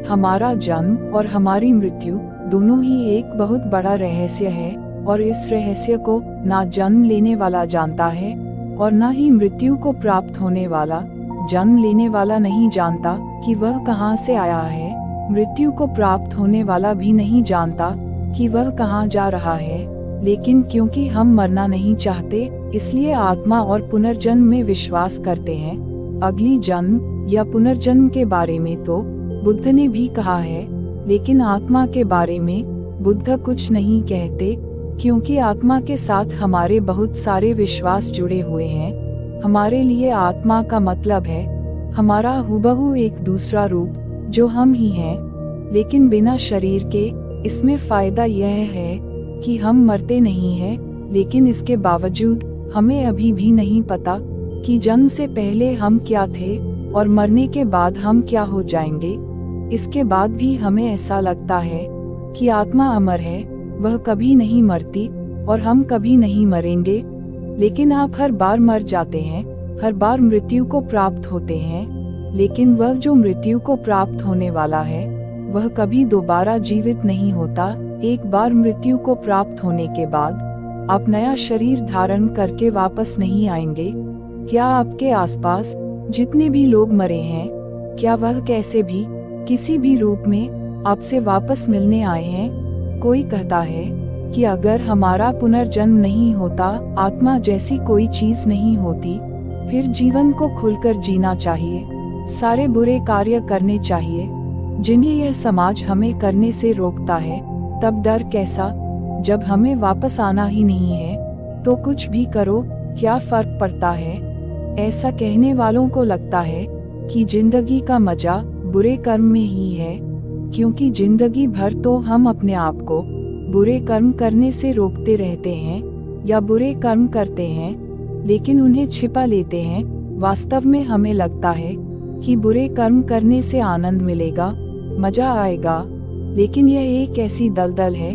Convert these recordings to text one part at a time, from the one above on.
हमारा जन्म और हमारी मृत्यु दोनों ही एक बहुत बड़ा रहस्य है, और इस रहस्य को ना जन्म लेने वाला जानता है और ना ही मृत्यु को प्राप्त होने वाला। जन्म लेने वाला नहीं जानता कि वह कहाँ से आया है, मृत्यु को प्राप्त होने वाला भी नहीं जानता कि वह कहाँ जा रहा है। लेकिन क्योंकि हम मरना नहीं चाहते, इसलिए आत्मा और पुनर्जन्म में विश्वास करते हैं। अगली जन्म या पुनर्जन्म के बारे में तो बुद्ध ने भी कहा है, लेकिन आत्मा के बारे में बुद्ध कुछ नहीं कहते, क्योंकि आत्मा के साथ हमारे बहुत सारे विश्वास जुड़े हुए हैं। हमारे लिए आत्मा का मतलब है हमारा हूबहू एक दूसरा रूप, जो हम ही हैं, लेकिन बिना शरीर के। इसमें फायदा यह है कि हम मरते नहीं हैं, लेकिन इसके बावजूद हमें अभी भी नहीं पता कि जन्म से पहले हम क्या थे और मरने के बाद हम क्या हो जाएंगे। इसके बाद भी हमें ऐसा लगता है कि आत्मा अमर है, वह कभी नहीं मरती और हम कभी नहीं मरेंगे। लेकिन आप हर बार मर जाते हैं, हर बार मृत्यु को प्राप्त होते हैं, लेकिन वह जो मृत्यु को प्राप्त होने वाला है वह कभी दोबारा जीवित नहीं होता। एक बार मृत्यु को प्राप्त होने के बाद आप नया शरीर धारण करके वापस नहीं आएंगे। क्या आपके आसपास जितने भी लोग मरे हैं, क्या वह कैसे भी किसी भी रूप में आपसे वापस मिलने आए हैं? कोई कहता है कि अगर हमारा पुनर्जन्म नहीं होता, आत्मा जैसी कोई चीज नहीं होती, फिर जीवन को खुलकर जीना चाहिए, सारे बुरे कार्य करने चाहिए जिन्हें यह समाज हमें करने से रोकता है। तब डर कैसा, जब हमें वापस आना ही नहीं है तो कुछ भी करो, क्या फर्क पड़ता है? ऐसा कहने वालों को लगता है कि जिंदगी का मजा बुरे कर्म में ही है, क्योंकि जिंदगी भर तो हम अपने आप को बुरे कर्म करने से रोकते रहते हैं या बुरे कर्म करते हैं, लेकिन उन्हें छिपा लेते हैं। वास्तव में हमें लगता है कि बुरे कर्म करने से आनंद मिलेगा, मजा आएगा, लेकिन यह एक ऐसी दलदल है,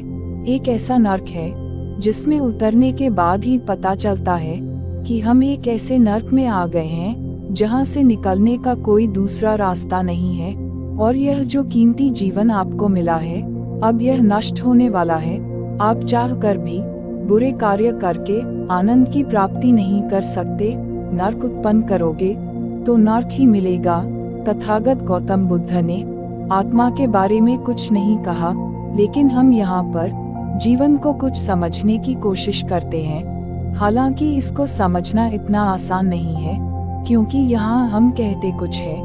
एक ऐसा नर्क है जिसमें उतरने के बाद ही पता चलता है कि हम एक ऐसे नर्क में आ गए हैं जहां से निकलने का कोई दूसरा रास्ता नहीं है। और यह जो कीमती जीवन आपको मिला है, अब यह नष्ट होने वाला है। आप चाह कर भी बुरे कार्य करके आनंद की प्राप्ति नहीं कर सकते। नर्क उत्पन्न करोगे तो नर्क ही मिलेगा। तथागत गौतम बुद्ध ने आत्मा के बारे में कुछ नहीं कहा, लेकिन हम यहाँ पर जीवन को कुछ समझने की कोशिश करते हैं। हालांकि इसको समझना इतना आसान नहीं है, क्योंकि यहाँ हम कहते कुछ है,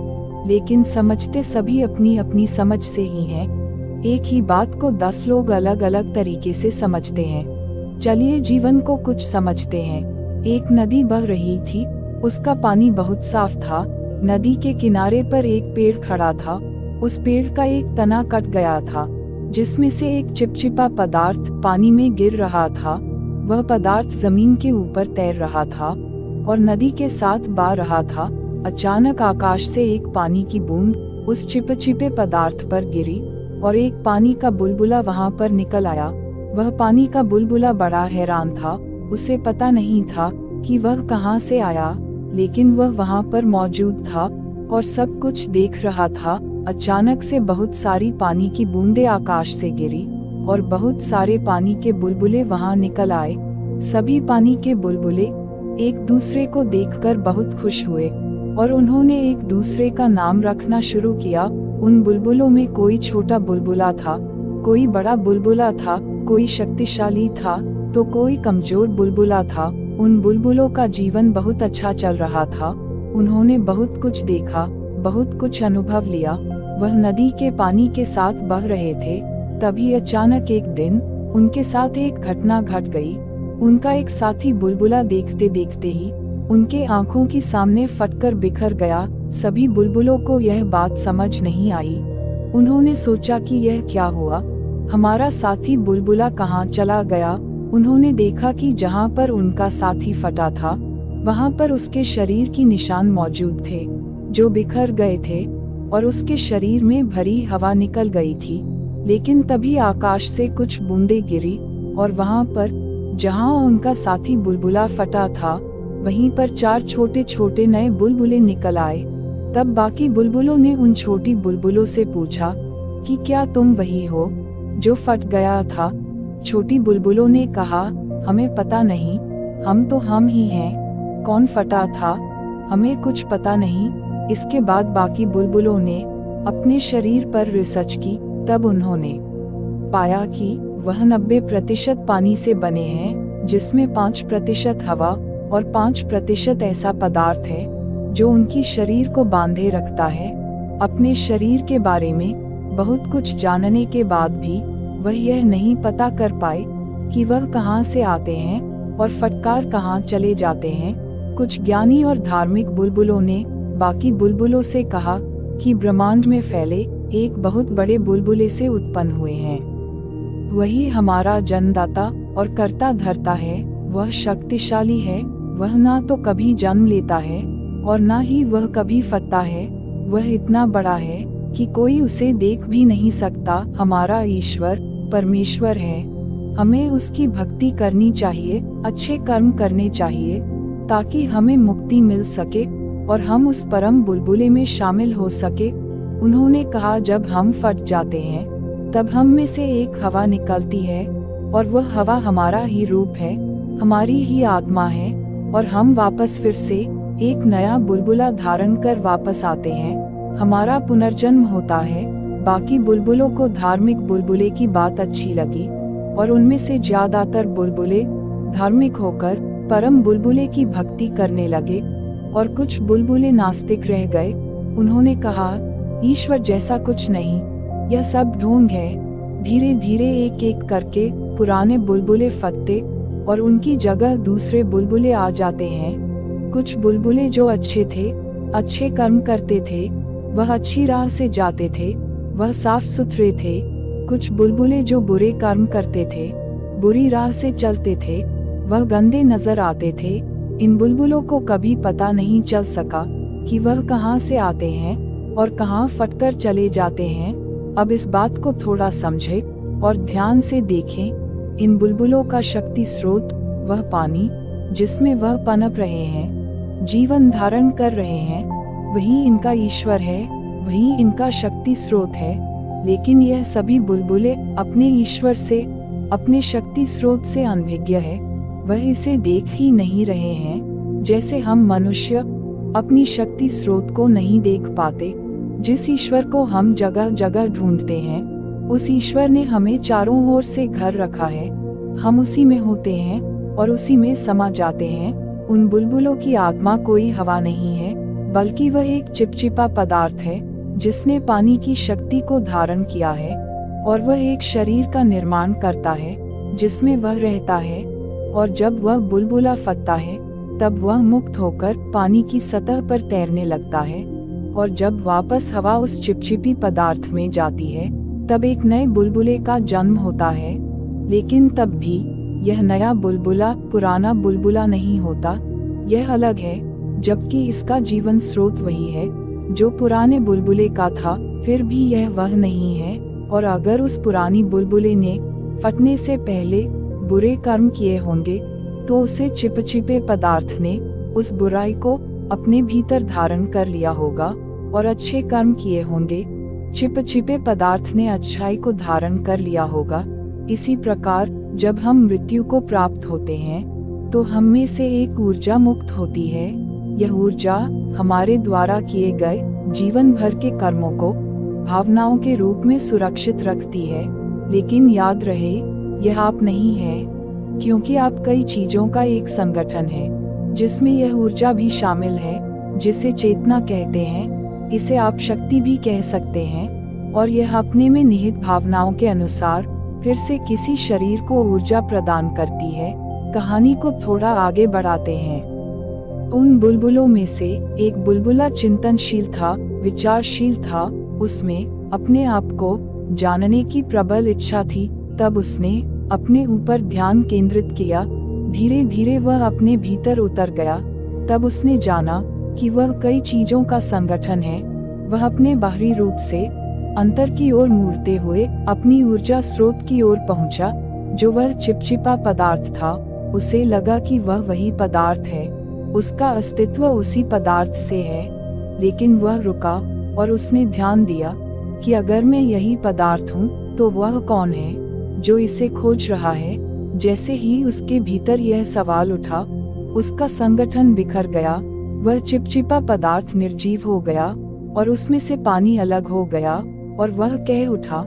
लेकिन समझते सभी अपनी अपनी समझ से ही हैं। एक ही बात को 10 लोग अलग अलग तरीके से समझते हैं। चलिए जीवन को कुछ समझते हैं। एक नदी बह रही थी, उसका पानी बहुत साफ था। नदी के किनारे पर एक पेड़ खड़ा था। उस पेड़ का एक तना कट गया था, जिसमें से एक चिपचिपा पदार्थ पानी में गिर रहा था। वह पदार्थ जमीन के ऊपर तैर रहा था और नदी के साथ बह रहा था। अचानक आकाश से एक पानी की बूंद उस चिपचिपे पदार्थ पर गिरी और एक पानी का बुलबुला वहां पर निकल आया। वह पानी का बुलबुला बड़ा हैरान था। उसे पता नहीं था कि वह कहां से आया, लेकिन वह वहां पर मौजूद था और सब कुछ देख रहा था। अचानक से बहुत सारी पानी की बूंदें आकाश से गिरी और बहुत सारे पानी के बुलबुले वहां निकल आए। सभी पानी के बुलबुले एक दूसरे को देखकर बहुत खुश हुए और उन्होंने एक दूसरे का नाम रखना शुरू किया। उन बुलबुलों में कोई छोटा बुलबुला था, कोई बड़ा बुलबुला था, कोई शक्तिशाली था तो कोई कमजोर बुलबुला था। उन बुलबुलों का जीवन बहुत अच्छा चल रहा था। उन्होंने बहुत कुछ देखा, बहुत कुछ अनुभव लिया। वह नदी के पानी के साथ बह रहे थे। तभी अचानक एक दिन उनके साथ एक घटना घट गई। उनका एक साथी बुलबुला देखते देखते ही उनके आंखों की सामने फटकर बिखर गया। सभी बुलबुलों को यह बात समझ नहीं आई। उन्होंने सोचा कि यह क्या हुआ, हमारा साथी बुलबुला कहाँ चला गया। उन्होंने देखा कि जहाँ पर उनका साथी फटा था, वहाँ पर उसके शरीर की निशान मौजूद थे जो बिखर गए थे और उसके शरीर में भरी हवा निकल गई थी। लेकिन तभी आकाश से कुछ बूंदें गिरी और वहाँ पर जहाँ उनका साथी बुलबुला फटा था, वहीं पर 4 छोटे छोटे नए बुलबुले निकल आए। तब बाकी बुलबुलों ने उन छोटी बुलबुलों से पूछा कि क्या तुम वही हो जो फट गया था? छोटी बुलबुलों ने कहा, हमें पता नहीं, हम तो हम ही हैं। कौन फटा था? हमें कुछ पता नहीं। इसके बाद बाकी बुलबुलों ने अपने शरीर पर रिसर्च की, तब उन्होंने पाया कि वह 90% पानी से बने हैं, जिसमें 5% हवा और 5% ऐसा पदार्थ है जो उनकी शरीर को बांधे रखता है। अपने शरीर के बारे में बहुत कुछ जानने के बाद भी वह यह नहीं पता कर पाए कि वह कहाँ से आते हैं और फटकार कहाँ चले जाते हैं। कुछ ज्ञानी और धार्मिक बुलबुलों ने बाकी बुलबुलों से कहा कि ब्रह्मांड में फैले एक बहुत बड़े बुलबुले से उत्पन्न हुए हैं। वही हमारा जन्मदाता और कर्ता धर्ता है। वह शक्तिशाली है। वह ना तो कभी जन्म लेता है और ना ही वह कभी फटता है। वह इतना बड़ा है कि कोई उसे देख भी नहीं सकता। हमारा ईश्वर परमेश्वर है। हमें उसकी भक्ति करनी चाहिए, अच्छे कर्म करने चाहिए, ताकि हमें मुक्ति मिल सके और हम उस परम बुलबुले में शामिल हो सके। उन्होंने कहा, जब हम फट जाते हैं तब हम में से एक हवा निकलती है और वह हवा हमारा ही रूप है, हमारी ही आत्मा है, और हम वापस फिर से एक नया बुलबुला धारण कर वापस आते हैं। हमारा पुनर्जन्म होता है। बाकी बुलबुलों को धार्मिक बुलबुले की बात अच्छी लगी और उनमें से ज्यादातर बुलबुले धार्मिक होकर परम बुलबुले की भक्ति करने लगे और कुछ बुलबुले नास्तिक रह गए। उन्होंने कहा, ईश्वर जैसा कुछ नहीं, यह सब ढोंग है। धीरे धीरे एक एक करके पुराने बुलबुले फटते और उनकी जगह दूसरे बुलबुले आ जाते हैं। कुछ बुलबुले जो अच्छे थे, अच्छे कर्म करते थे, वह अच्छी राह से जाते थे, वह साफ सुथरे थे। कुछ बुलबुले जो बुरे कर्म करते थे, बुरी राह से चलते थे, वह गंदे नजर आते थे। इन बुलबुलों को कभी पता नहीं चल सका कि वह कहाँ से आते हैं और कहाँ फटकर चले जाते हैं। अब इस बात को थोड़ा समझें और ध्यान से देखें। इन बुलबुलों का शक्ति स्रोत वह पानी जिसमें वह पनप रहे हैं, जीवन धारण कर रहे हैं, वही इनका ईश्वर है, वही इनका शक्ति स्रोत है। लेकिन यह सभी बुलबुले अपने ईश्वर से, अपने शक्ति स्रोत से अनभिज्ञ है। वह इसे देख ही नहीं रहे हैं। जैसे हम मनुष्य अपनी शक्ति स्रोत को नहीं देख पाते। जिस ईश्वर को हम जगह जगह ढूंढते हैं, उस ईश्वर ने हमें चारों ओर से घर रखा है। हम उसी में होते हैं और उसी में समा जाते हैं। उन बुलबुलों की आत्मा कोई हवा नहीं है, बल्कि वह एक चिपचिपा पदार्थ है जिसने पानी की शक्ति को धारण किया है, और वह एक शरीर का निर्माण करता है जिसमें वह रहता है। और जब वह बुलबुला फटता है तब वह मुक्त होकर पानी की सतह पर तैरने लगता है, और जब वापस हवा उस चिपचिपी पदार्थ में जाती है तब एक नए बुलबुले का जन्म होता है। लेकिन तब भी यह नया बुलबुला पुराना बुलबुला नहीं होता, यह अलग है, जबकि इसका जीवन स्रोत वही है जो पुराने बुलबुले का था। फिर भी यह वह नहीं है, और अगर उस पुरानी बुलबुले ने फटने से पहले बुरे कर्म किए होंगे तो उसे चिपचिपे पदार्थ ने उस बुराई को अपने भीतर धारण कर लिया होगा, और अच्छे कर्म किए होंगे, चिपचिपे पदार्थ ने अच्छाई को धारण कर लिया होगा। इसी प्रकार जब हम मृत्यु को प्राप्त होते हैं तो हम में से एक ऊर्जा मुक्त होती है। यह ऊर्जा हमारे द्वारा किए गए जीवन भर के कर्मों को भावनाओं के रूप में सुरक्षित रखती है। लेकिन याद रहे, यह आप नहीं है, क्योंकि आप कई चीजों का एक संगठन है जिसमें यह ऊर्जा भी शामिल है, जिसे चेतना कहते हैं। इसे आप शक्ति भी कह सकते हैं, और यह अपने में निहित भावनाओं के अनुसार फिर से किसी शरीर को ऊर्जा प्रदान करती है। कहानी को थोड़ा आगे बढ़ाते हैं। उन बुलबुलों में से एक बुलबुला चिंतनशील था, विचारशील था। उसमें अपने आप को जानने की प्रबल इच्छा थी। तब उसने अपने ऊपर ध्यान केंद्रित किया। धीरे धीरे वह अपने भीतर उतर गया। तब उसने जाना कि वह कई चीजों का संगठन है। वह अपने बाहरी रूप से अंतर की ओर मुड़ते हुए अपनी ऊर्जा स्रोत की ओर पहुंचा, जो वह चिपचिपा पदार्थ था। उसे लगा कि वह वही पदार्थ है, उसका अस्तित्व उसी पदार्थ से है। लेकिन वह रुका और उसने ध्यान दिया कि अगर मैं यही पदार्थ हूँ तो वह कौन है जो इसे खोज रहा है। जैसे ही उसके भीतर यह सवाल उठा, उसका संगठन बिखर गया। वह चिपचिपा पदार्थ निर्जीव हो गया और उसमें से पानी अलग हो गया और वह कह उठा,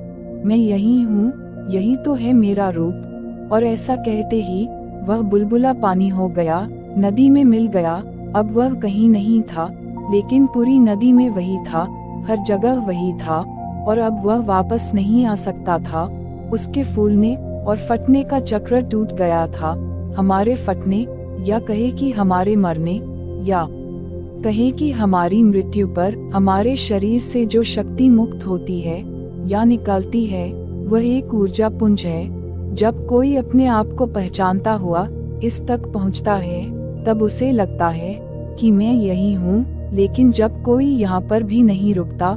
मैं यही हूँ, यही तो है मेरा रूप। और ऐसा कहते ही वह बुलबुला पानी हो गया, नदी में मिल गया। अब वह कहीं नहीं था, लेकिन पूरी नदी में वही था, हर जगह वही था, और अब वह वापस नहीं आ सकता था। उसके फूलने और फटने का चक्र टूट गया था। हमारे फटने, या कहे कि हमारे मरने, या कहे कि हमारी मृत्यु पर हमारे शरीर से जो शक्ति मुक्त होती है या निकलती है, वह एक ऊर्जा पुंज है। जब कोई अपने आप को पहचानता हुआ इस तक पहुंचता है, तब उसे लगता है कि मैं यही हूँ। लेकिन जब कोई यहाँ पर भी नहीं रुकता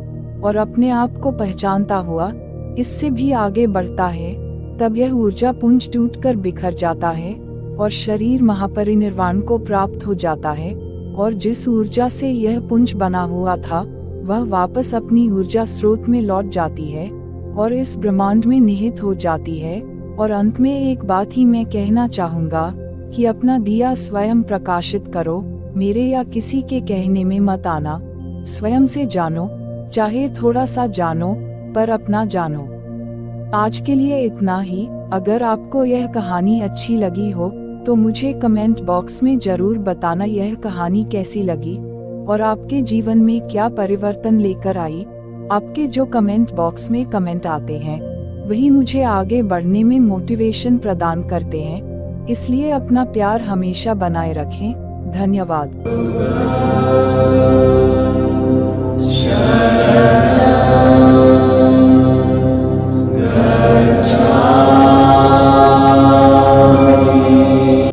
और अपने आप को पहचानता हुआ इससे भी आगे बढ़ता है, तब यह ऊर्जा पुंज टूटकर बिखर जाता है और शरीर महापरिनिर्वाण को प्राप्त हो जाता है। और जिस ऊर्जा से यह पुंज बना हुआ था, वह वापस अपनी ऊर्जा स्रोत में लौट जाती है और इस ब्रह्मांड में निहित हो जाती है। और अंत में एक बात ही मैं कहना चाहूँगा कि अपना दिया स्वयं प्रकाशित करो, मेरे या किसी के कहने में मत आना। स्वयं से जानो, चाहे थोड़ा सा जानो, पर अपना जानो। आज के लिए इतना ही। अगर आपको यह कहानी अच्छी लगी हो तो मुझे कमेंट बॉक्स में जरूर बताना यह कहानी कैसी लगी और आपके जीवन में क्या परिवर्तन लेकर आई। आपके जो कमेंट बॉक्स में कमेंट आते हैं वही मुझे आगे बढ़ने में मोटिवेशन प्रदान करते हैं, इसलिए अपना प्यार हमेशा बनाए रखें। धन्यवाद।